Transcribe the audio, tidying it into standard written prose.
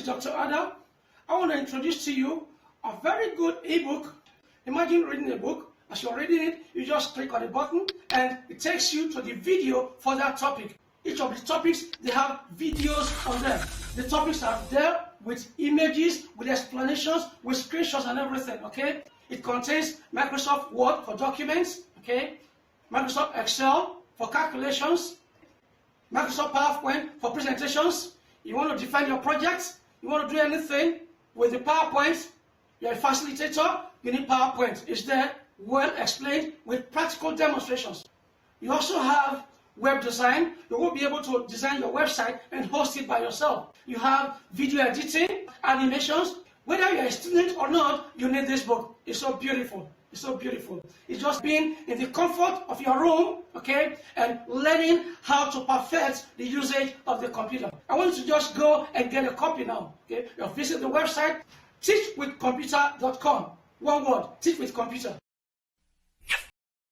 is Dr. Ada. I want to introduce to you a very good ebook. Imagine reading a book. As you're reading it, you just click on the button and it takes you to the video for that topic. Each of the topics, they have videos on them. The topics are there with images, with explanations, with screenshots and everything, okay? It contains Microsoft Word for documents, okay? Microsoft Excel for calculations, Microsoft PowerPoint for presentations. You want to define your project, you want to do anything with the PowerPoint, you're a facilitator, you need PowerPoint. It's there, well explained, with practical demonstrations. You also have web design. You will be able to design your website and host it by yourself. You have video editing, animations. Whether you're a student or not, you need this book. It's so beautiful. It's so beautiful. It's just being in the comfort of your room, okay, and learning how to perfect the usage of the computer. I want you to just go and get a copy now, okay? You visit the website, teachwithcomputer.com. One word, teach with computer.